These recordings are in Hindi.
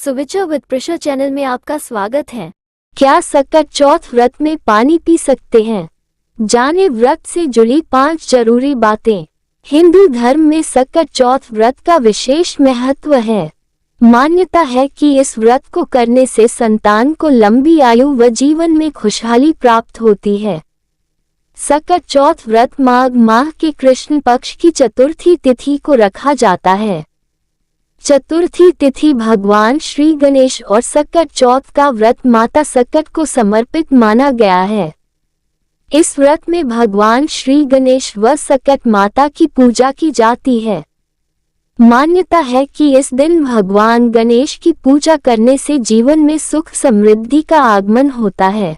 सुविचार विद प्रिशा चैनल में आपका स्वागत है। क्या सकट चौथ व्रत में पानी पी सकते हैं? जाने व्रत से जुड़ी 5 जरूरी बातें। हिंदू धर्म में सकट चौथ व्रत का विशेष महत्व है। मान्यता है कि इस व्रत को करने से संतान को लंबी आयु व जीवन में खुशहाली प्राप्त होती है। सकट चौथ व्रत माघ माह के कृष्ण पक्ष की चतुर्थी तिथि को रखा जाता है। चतुर्थी तिथि भगवान श्री गणेश और सकट चौथ का व्रत माता सकट को समर्पित माना गया है। इस व्रत में भगवान श्री गणेश व सकट माता की पूजा की जाती है। मान्यता है कि इस दिन भगवान गणेश की पूजा करने से जीवन में सुख समृद्धि का आगमन होता है।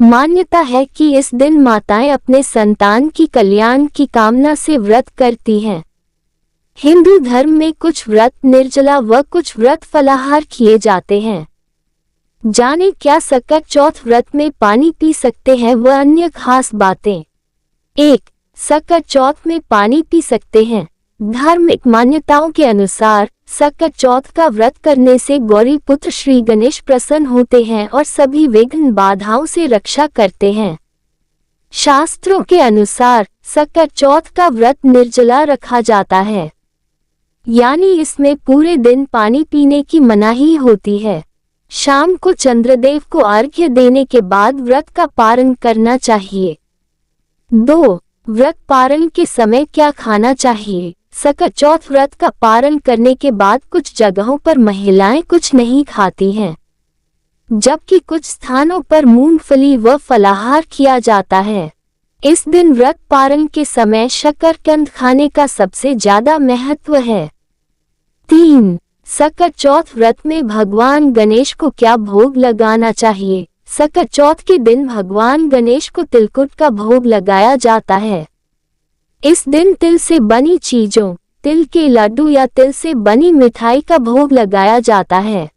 मान्यता है कि इस दिन माताएं अपने संतान की कल्याण की कामना से व्रत करती हैं। हिंदू धर्म में कुछ व्रत निर्जला व कुछ व्रत फलाहार किए जाते हैं। जाने क्या सकट चौथ व्रत में पानी पी सकते हैं व अन्य खास बातें। 1. सकट चौथ में पानी पी सकते हैं। धार्मिक मान्यताओं के अनुसार सकट चौथ का व्रत करने से गौरी पुत्र श्री गणेश प्रसन्न होते हैं और सभी विघ्न बाधाओं से रक्षा करते हैं। शास्त्रों के अनुसार सकट चौथ का व्रत निर्जला रखा जाता है, यानी इसमें पूरे दिन पानी पीने की मनाही होती है। शाम को चंद्रदेव को अर्घ्य देने के बाद व्रत का पारण करना चाहिए। 2. व्रत पारण के समय क्या खाना चाहिए? सकट चौथ व्रत का पारण करने के बाद कुछ जगहों पर महिलाएं कुछ नहीं खाती हैं, जबकि कुछ स्थानों पर मूंगफली व फलाहार किया जाता है। इस दिन व्रत पारण के समय शकरकंद खाने का सबसे ज्यादा महत्व है। 3. सकट चौथ व्रत में भगवान गणेश को क्या भोग लगाना चाहिए? सकट चौथ के दिन भगवान गणेश को तिलकुट का भोग लगाया जाता है। इस दिन तिल से बनी चीजों, तिल के लड्डू या तिल से बनी मिठाई का भोग लगाया जाता है।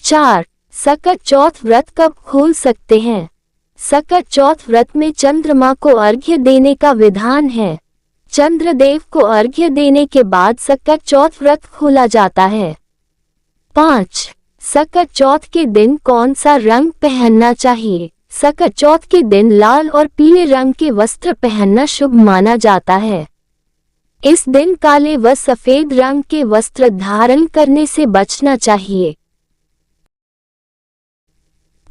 4. सकट चौथ व्रत कब खोल सकते हैं? सकट चौथ व्रत में चंद्रमा को अर्घ्य देने का विधान है। चंद्रदेव को अर्घ्य देने के बाद सकट चौथ व्रत खोला जाता है। 5. सकट चौथ के दिन कौन सा रंग पहनना चाहिए? सकट चौथ के दिन लाल और पीले रंग के वस्त्र पहनना शुभ माना जाता है। इस दिन काले व सफेद रंग के वस्त्र धारण करने से बचना चाहिए।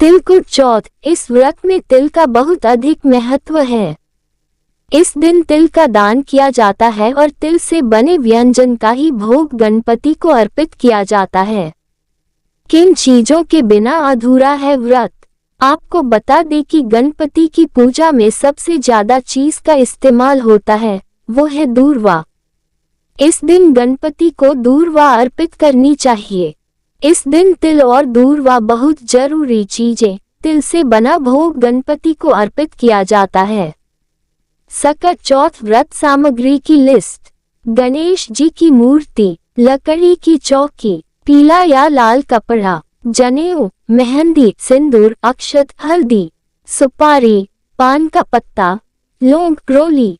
तिलकुट चौथ, इस व्रत में तिल का बहुत अधिक महत्व है। इस दिन तिल का दान किया जाता है और तिल से बने व्यंजन का ही भोग गणपति को अर्पित किया जाता है। किन चीजों के बिना अधूरा है व्रत? आपको बता दें कि गणपति की पूजा में सबसे ज्यादा चीज का इस्तेमाल होता है, वो है दूर्वा। इस दिन गणपति को दूर्वा अर्पित करनी चाहिए। इस दिन तिल और दूर्वा बहुत जरूरी चीजें, तिल से बना भोग गणपति को अर्पित किया जाता है। सकट चौथ व्रत सामग्री की लिस्ट। गणेश जी की मूर्ति, लकड़ी की चौकी, पीला या लाल कपड़ा, जनेऊ, मेहंदी, सिंदूर, अक्षत, हल्दी, सुपारी, पान का पत्ता, लौंग, क्रोली,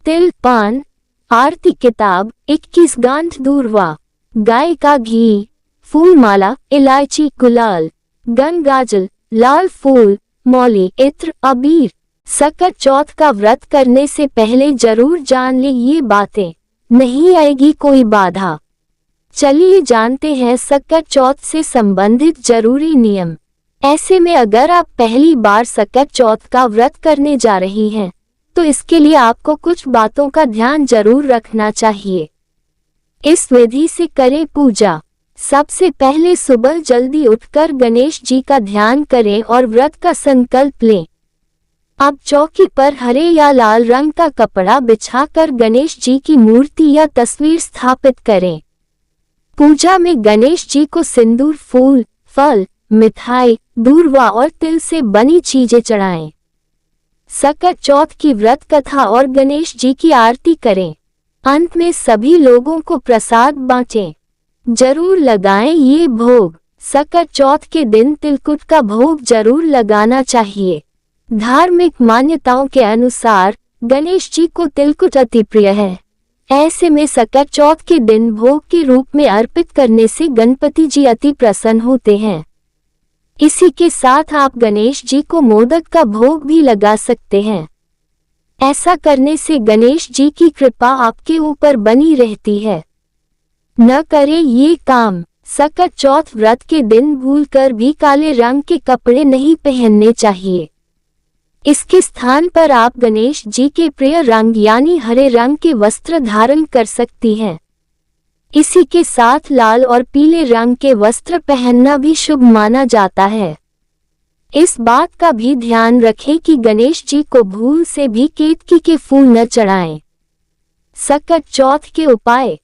तिल, पान, आरती किताब, 21 गांठ दूर्वा, गाय का घी, फूल माला, इलायची, गुलाल, गंगाजल, लाल फूल, मौली, इत्र, अबीर। सकट चौथ का व्रत करने से पहले जरूर जान ले ये बातें, नहीं आएगी कोई बाधा। चलिए जानते हैं सकट चौथ से संबंधित जरूरी नियम। ऐसे में अगर आप पहली बार सकट चौथ का व्रत करने जा रही हैं, तो इसके लिए आपको कुछ बातों का ध्यान जरूर रखना चाहिए। इस विधि से करें पूजा। सबसे पहले सुबह जल्दी उठकर गणेश जी का ध्यान करें और व्रत का संकल्प लें। अब चौकी पर हरे या लाल रंग का कपड़ा बिछाकर गणेश जी की मूर्ति या तस्वीर स्थापित करें। पूजा में गणेश जी को सिंदूर, फूल, फल, मिठाई, दूर्वा और तिल से बनी चीजें चढ़ाएं। सकट चौथ की व्रत कथा और गणेश जी की आरती करें। अंत में सभी लोगों को प्रसाद बांटें। जरूर लगाएं ये भोग। सकट चौथ के दिन तिलकुट का भोग जरूर लगाना चाहिए। धार्मिक मान्यताओं के अनुसार गणेश जी को तिलकुट अति प्रिय है। ऐसे में सकट चौथ के दिन भोग के रूप में अर्पित करने से गणपति जी अति प्रसन्न होते हैं। इसी के साथ आप गणेश जी को मोदक का भोग भी लगा सकते हैं। ऐसा करने से गणेश जी की कृपा आपके ऊपर बनी रहती है। न करें ये काम। सकट चौथ व्रत के दिन भूलकर भी काले रंग के कपड़े नहीं पहनने चाहिए। इसके स्थान पर आप गणेश जी के प्रिय रंग यानी हरे रंग के वस्त्र धारण कर सकती हैं। इसी के साथ लाल और पीले रंग के वस्त्र पहनना भी शुभ माना जाता है। इस बात का भी ध्यान रखें कि गणेश जी को भूल से भी केतकी के फूल न चढ़ाएं। सकट चौथ के उपाय।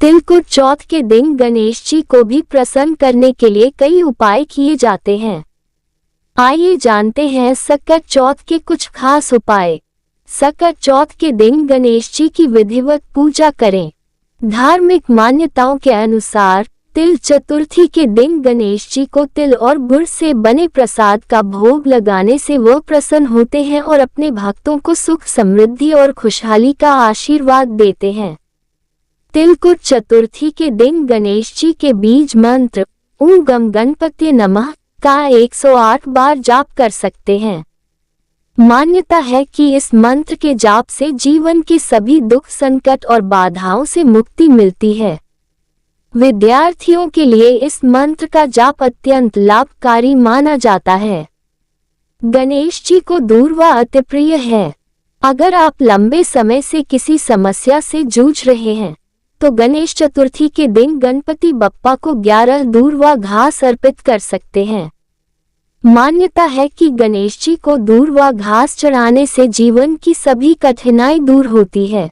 तिलकुट चौथ के दिन गणेश जी को भी प्रसन्न करने के लिए कई उपाय किए जाते हैं। आइए जानते हैं सकट चौथ के कुछ खास उपाय। सकट चौथ के दिन गणेश जी की विधिवत पूजा करें। धार्मिक मान्यताओं के अनुसार तिल चतुर्थी के दिन गणेश जी को तिल और गुड़ से बने प्रसाद का भोग लगाने से वह प्रसन्न होते हैं और अपने भक्तों को सुख समृद्धि और खुशहाली का आशीर्वाद देते हैं। तिलकुट चतुर्थी के दिन गणेश जी के बीज मंत्र ओम गम गणपति नमः का 108 बार जाप कर सकते हैं। मान्यता है कि इस मंत्र के जाप से जीवन के सभी दुख संकट और बाधाओं से मुक्ति मिलती है। विद्यार्थियों के लिए इस मंत्र का जाप अत्यंत लाभकारी माना जाता है। गणेश जी को दूर्वा अति प्रिय है। अगर आप लंबे समय से किसी समस्या से जूझ रहे हैं तो गणेश चतुर्थी के दिन गणपति बप्पा को 11 दूर्वा घास अर्पित कर सकते हैं। मान्यता है कि गणेश जी को दूर्वा घास चढ़ाने से जीवन की सभी कठिनाई दूर होती है,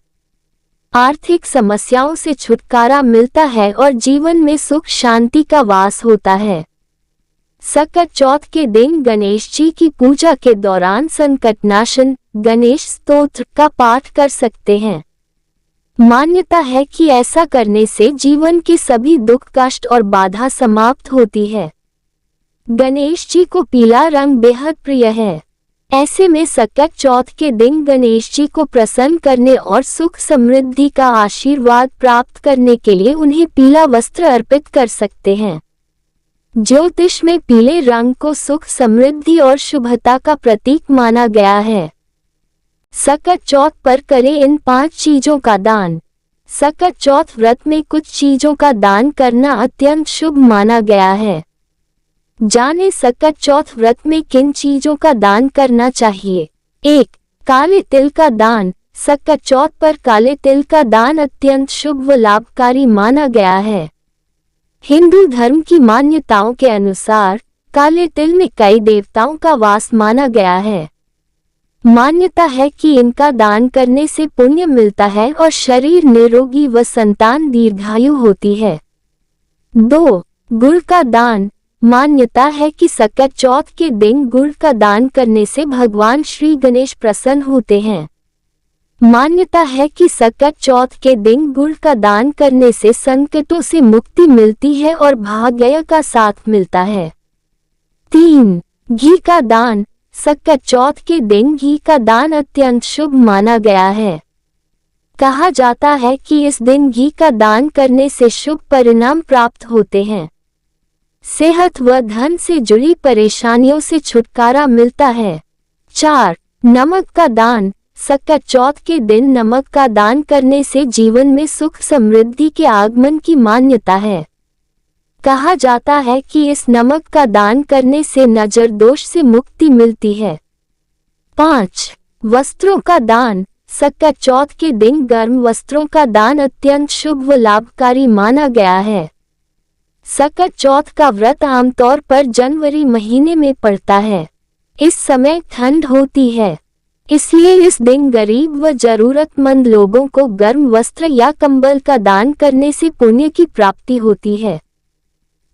आर्थिक समस्याओं से छुटकारा मिलता है और जीवन में सुख शांति का वास होता है। सकट चौथ के दिन गणेश जी की पूजा के दौरान संकटनाशन गणेश स्तोत्र का पाठ कर सकते हैं। मान्यता है कि ऐसा करने से जीवन के सभी दुख कष्ट और बाधा समाप्त होती है। गणेश जी को पीला रंग बेहद प्रिय है। ऐसे में सकट चौथ के दिन गणेश जी को प्रसन्न करने और सुख समृद्धि का आशीर्वाद प्राप्त करने के लिए उन्हें पीला वस्त्र अर्पित कर सकते हैं। ज्योतिष में पीले रंग को सुख समृद्धि और शुभता का प्रतीक माना गया है। सकट चौथ पर करें इन 5 चीजों का दान। सकट चौथ व्रत में कुछ चीजों का दान करना अत्यंत शुभ माना गया है। जाने सकट चौथ व्रत में किन चीजों का दान करना चाहिए। 1. काले तिल का दान। सकट चौथ पर काले तिल का दान अत्यंत शुभ व लाभकारी माना गया है। हिंदू धर्म की मान्यताओं के अनुसार काले तिल में कई देवताओं का वास माना गया है। मान्यता है कि इनका दान करने से पुण्य मिलता है और शरीर निरोगी व संतान दीर्घायु होती है। 2. गुड़ का दान। मान्यता है कि सकट चौथ के दिन गुड़ का दान करने से भगवान श्री गणेश प्रसन्न होते हैं। मान्यता है कि सकट चौथ के दिन गुड़ का दान करने से संकटों से मुक्ति मिलती है और भाग्य का साथ मिलता है। 3. घी का दान। सकट चौथ के दिन घी का दान अत्यंत शुभ माना गया है। कहा जाता है कि इस दिन घी का दान करने से शुभ परिणाम प्राप्त होते हैं। सेहत व धन से जुड़ी परेशानियों से छुटकारा मिलता है। 4. नमक का दान। सकट चौथ के दिन नमक का दान करने से जीवन में सुख समृद्धि के आगमन की मान्यता है। कहा जाता है कि इस नमक का दान करने से नजर दोष से मुक्ति मिलती है। 5. वस्त्रों का दान। सकट चौथ के दिन गर्म वस्त्रों का दान अत्यंत शुभ व लाभकारी माना गया है। सकट चौथ का व्रत आमतौर पर जनवरी महीने में पड़ता है। इस समय ठंड होती है, इसलिए इस दिन गरीब व जरूरतमंद लोगों को गर्म वस्त्र या कंबल का दान करने से पुण्य की प्राप्ति होती है।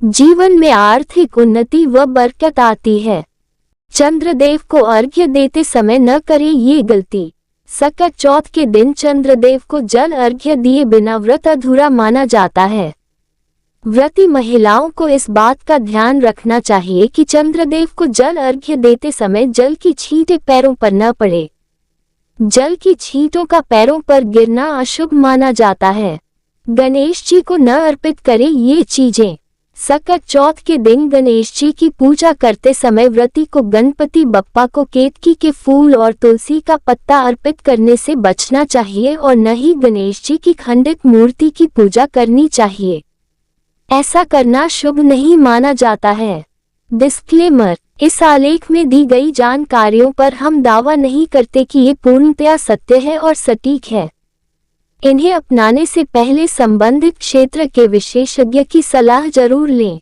जीवन में आर्थिक उन्नति व बरकत आती है। चंद्रदेव को अर्घ्य देते समय न करें ये गलती। सकट चौथ के दिन चंद्रदेव को जल अर्घ्य दिए बिना व्रत अधूरा माना जाता है। व्रती महिलाओं को इस बात का ध्यान रखना चाहिए कि चंद्रदेव को जल अर्घ्य देते समय जल की छींटे पैरों पर न पड़े। जल की छींटों का पैरों पर गिरना अशुभ माना जाता है। गणेश जी को न अर्पित करें ये चीजें। सकट चौथ के दिन गणेश जी की पूजा करते समय व्रती को गणपति बप्पा को केतकी के फूल और तुलसी का पत्ता अर्पित करने से बचना चाहिए और न ही गणेश जी की खंडित मूर्ति की पूजा करनी चाहिए। ऐसा करना शुभ नहीं माना जाता है। डिस्क्लेमर: इस आलेख में दी गई जानकारियों पर हम दावा नहीं करते कि ये पूर्णतया सत्य है और सटीक है। इन्हें अपनाने से पहले संबंधित क्षेत्र के विशेषज्ञ की सलाह जरूर लें।